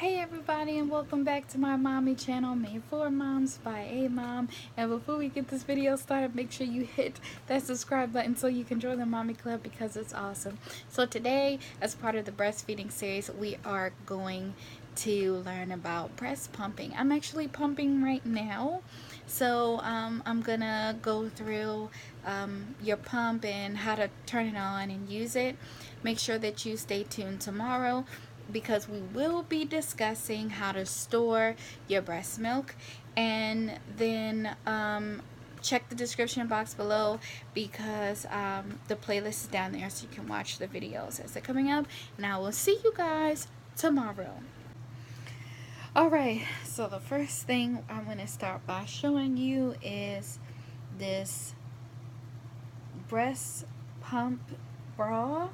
Hey everybody, and welcome back to my mommy channel made for moms by a mom. And before we get this video started, make sure you hit that subscribe button so you can join the mommy club because it's awesome. So today, as part of the breastfeeding series, we are going to learn about breast pumping. I'm actually pumping right now, so I'm gonna go through your pump and how to turn it on and use it. Make sure that you stay tuned tomorrow because we will be discussing how to store your breast milk, and then check the description box below because the playlist is down there so you can watch the videos as they're coming up, and I will see you guys tomorrow. Alright, so the first thing I'm going to start by showing you is this breast pump bra.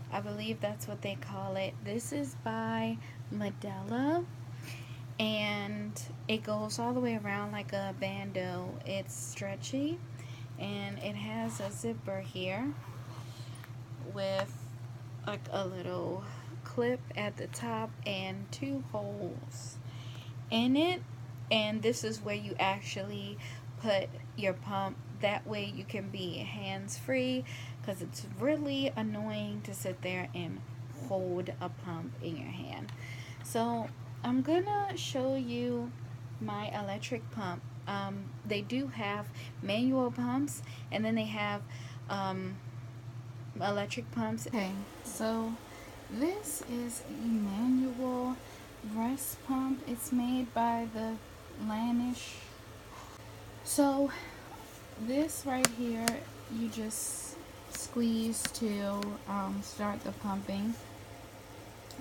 I believe that's what they call it. This is by Medela, and it goes all the way around like a bandeau. It's stretchy, and it has a zipper here with like a little clip at the top and two holes in it, and this is where you actually put your pump. That way you can be hands-free, because it's really annoying to sit there and hold a pump in your hand. So I'm gonna show you my electric pump. They do have manual pumps, and then they have electric pumps. Okay, so this is a manual breast pump. It's made by the Lanish. So this right here, you just squeeze to start the pumping,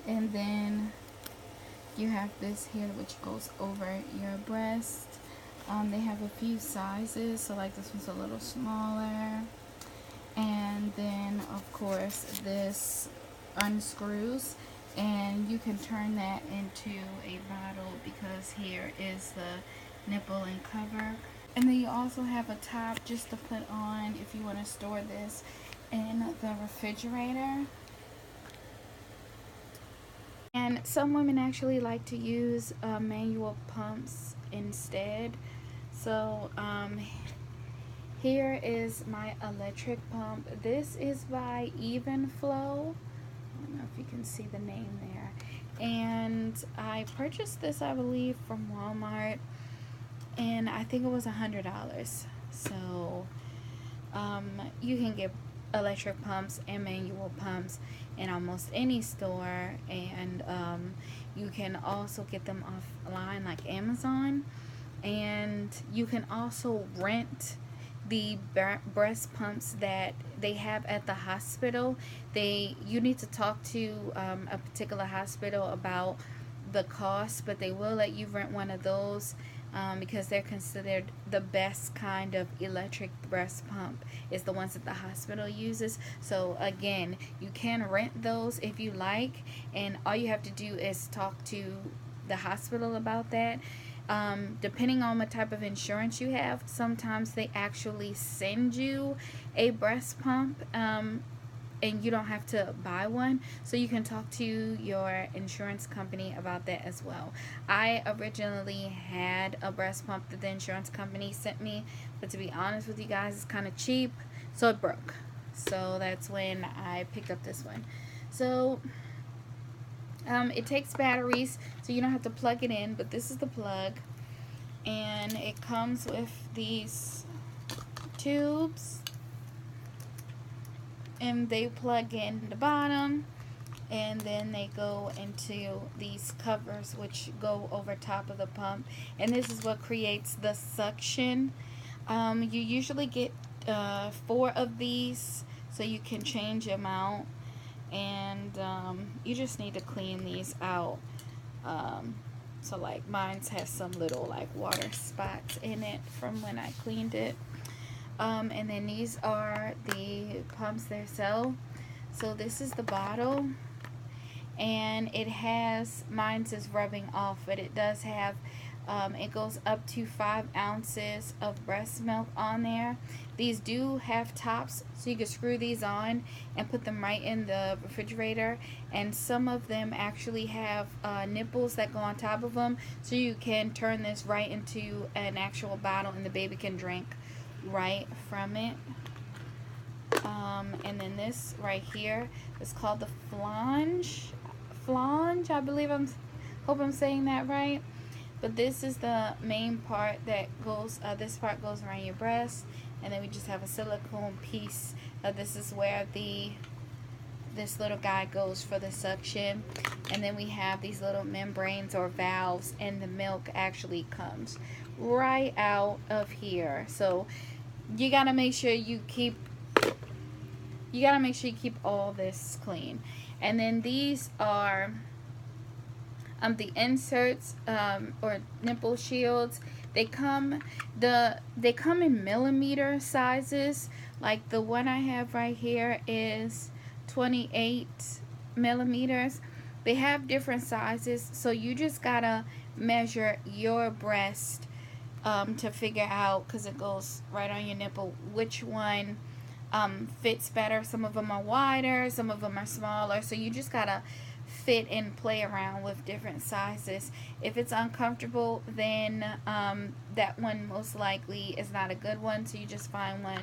and then you have this here which goes over your breast. They have a few sizes, so like this one's a little smaller, and then of course this unscrews and you can turn that into a bottle because here is the nipple and cover. And then you also have a top just to put on if you want to store this in the refrigerator. And some women actually like to use manual pumps instead. So here is my electric pump. This is by Even Flow. I don't know if you can see the name there. And I purchased this, I believe, from Walmart, and I think it was $100. So you can get electric pumps and manual pumps in almost any store, and you can also get them offline like Amazon, and you can also rent the breast pumps that they have at the hospital. You need to talk to a particular hospital about the cost, but they will let you rent one of those because they're considered the best kind of electric breast pump is the ones that the hospital uses. So again, you can rent those if you like, and all you have to do is talk to the hospital about that. Depending on what type of insurance you have, sometimes they actually send you a breast pump, and you don't have to buy one, so you can talk to your insurance company about that as well. I originally had a breast pump that the insurance company sent me, but to be honest with you guys, it's kind of cheap, so it broke. So that's when I picked up this one. So it takes batteries, so you don't have to plug it in, but this is the plug, and it comes with these tubes, and they plug in the bottom, and then they go into these covers which go over top of the pump, and this is what creates the suction. You usually get 4 of these, so you can change them out, and you just need to clean these out. So like mine has some little like water spots in it from when I cleaned it. And then these are the pumps themselves. So this is the bottle, and it has, mine says rubbing off, but it does have It goes up to 5 ounces of breast milk on there. These do have tops, so you can screw these on and put them right in the refrigerator. And some of them actually have nipples that go on top of them, so you can turn this right into an actual bottle and the baby can drink right from it. And then this right here is called the flange. I believe hope I'm saying that right. But this is the main part that goes, this part goes around your breast, and then we just have a silicone piece. This is where this little guy goes for the suction, and then we have these little membranes or valves, and the milk actually comes right out of here. So you gotta make sure you keep all this clean. And then these are the inserts, or nipple shields. They come in millimeter sizes. Like the one I have right here is 28 millimeters. They have different sizes, so you just gotta measure your breast to figure out, because it goes right on your nipple, which one fits better. Some of them are wider, some of them are smaller, so you just gotta fit and play around with different sizes. If it's uncomfortable, then that one most likely is not a good one, so you just find one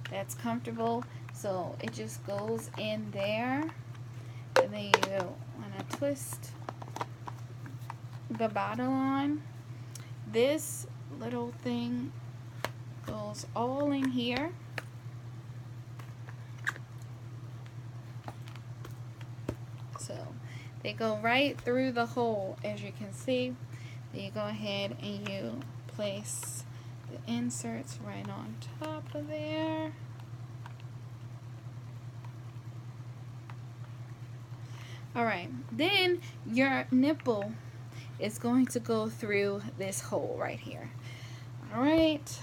that's comfortable. So it just goes in there, and then you want to twist the bottle on. This little thing goes all in here. So they go right through the hole, as you can see. Then you go ahead and you place the inserts right on top of there. Alright, then your nipple is going to go through this hole right here. Alright.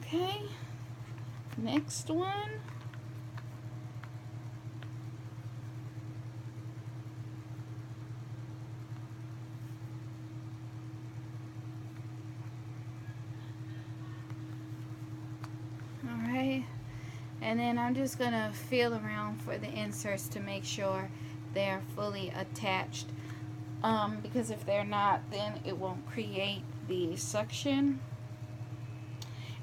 Okay, next one. Alright, and then I'm just going to feel around for the inserts to make sure they're fully attached, because if they're not, then it won't create the suction.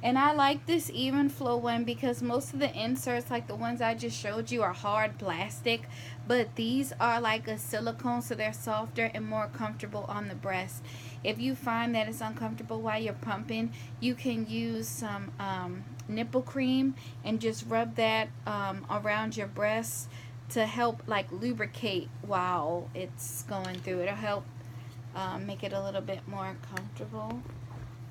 And I like this even flow one because most of the inserts, like the ones I just showed you, are hard plastic, but these are like a silicone, so they're softer and more comfortable on the breast. If you find that it's uncomfortable while you're pumping, you can use some nipple cream and just rub that around your breast to help like lubricate while it's going through. It'll help make it a little bit more comfortable.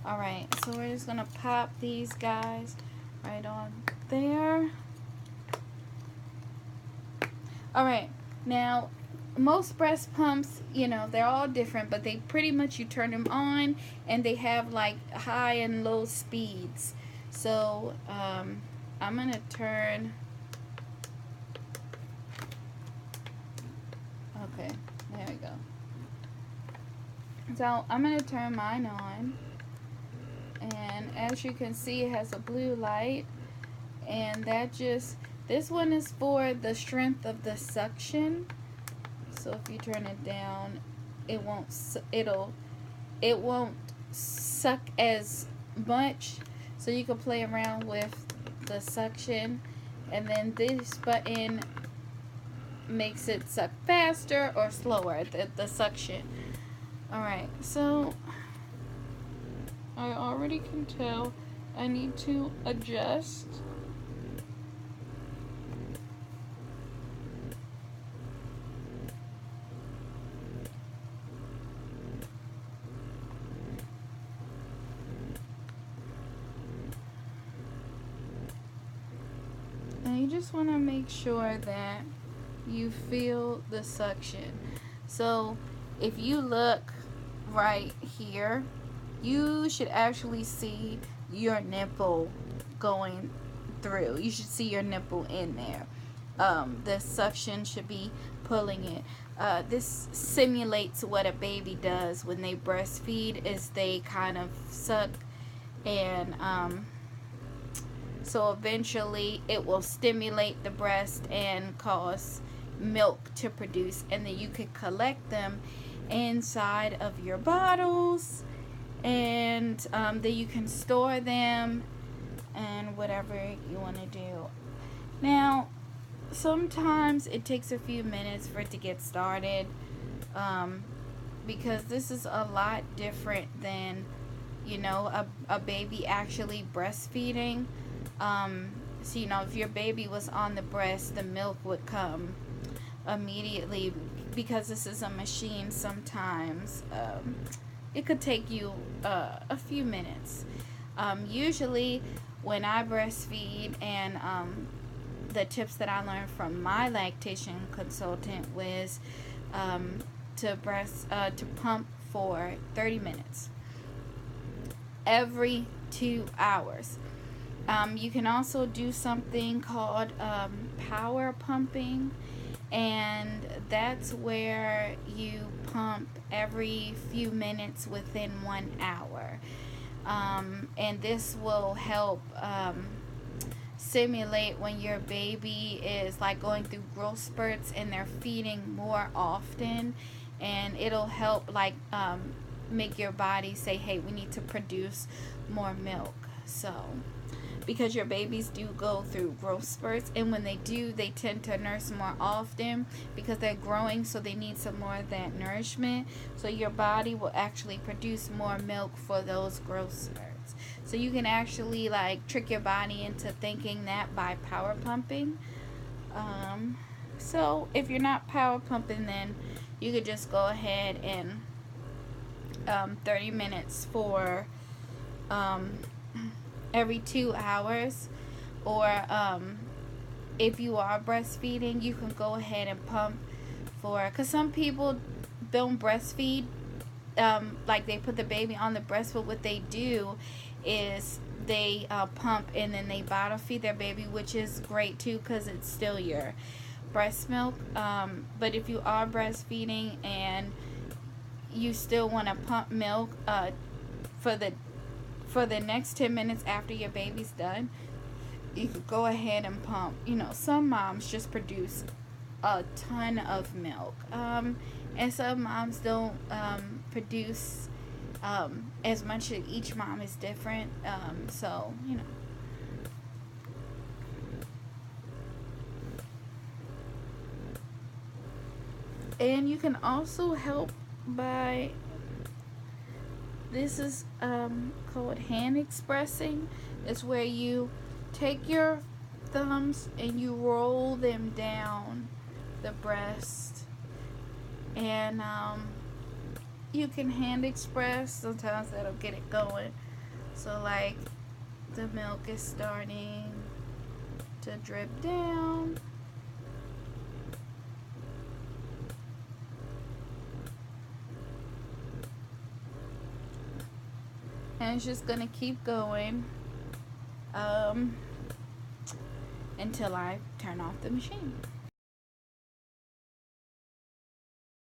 Alright, so we're just going to pop these guys right on there. Alright, now most breast pumps, you know, they're all different, but they pretty much, you turn them on and they have like high and low speeds. So I'm going to turn, okay, there we go. So I'm going to turn mine on. And as you can see, it has a blue light, and that just, this one is for the strength of the suction. So if you turn it down, it won't suck as much, so you can play around with the suction. And then this button makes it suck faster or slower, the suction. Alright, so I already can tell I need to adjust. And you just want to make sure that you feel the suction. So if you look right here, you should actually see your nipple going through. You should see your nipple in there. The suction should be pulling it. This simulates what a baby does when they breastfeed, is they kind of suck, and so eventually it will stimulate the breast and cause milk to produce, and then you could collect them inside of your bottles, and then you can store them and whatever you want to do. Now, sometimes it takes a few minutes for it to get started, because this is a lot different than, you know, a baby actually breastfeeding. So, you know, if your baby was on the breast, the milk would come immediately. Because this is a machine, sometimes it could take you a few minutes. Usually when I breastfeed, and the tips that I learned from my lactation consultant was to pump for 30 minutes every 2 hours. You can also do something called power pumping, and that's where you pump every few minutes within 1 hour. And this will help simulate when your baby is like going through growth spurts and they're feeding more often, and it'll help like make your body say, hey, we need to produce more milk. So because your babies do go through growth spurts, and when they do, they tend to nurse more often because they're growing, so they need some more of that nourishment. So your body will actually produce more milk for those growth spurts. So you can actually like trick your body into thinking that by power pumping. So if you're not power pumping, then you could just go ahead and 30 minutes for every 2 hours. Or if you are breastfeeding, you can go ahead and pump for, because some people don't breastfeed, like they put the baby on the breast, but what they do is they pump and then they bottle feed their baby, which is great too because it's still your breast milk. But if you are breastfeeding and you still want to pump milk for the next 10 minutes after your baby's done, you could go ahead and pump. You know, some moms just produce a ton of milk, and some moms don't produce as much. Each mom is different, so you know. And you can also help by, this is called hand expressing. It's where you take your thumbs and you roll them down the breast, and you can hand express. Sometimes that'll get it going. So like the milk is starting to drip down, and it's just gonna keep going until I turn off the machine.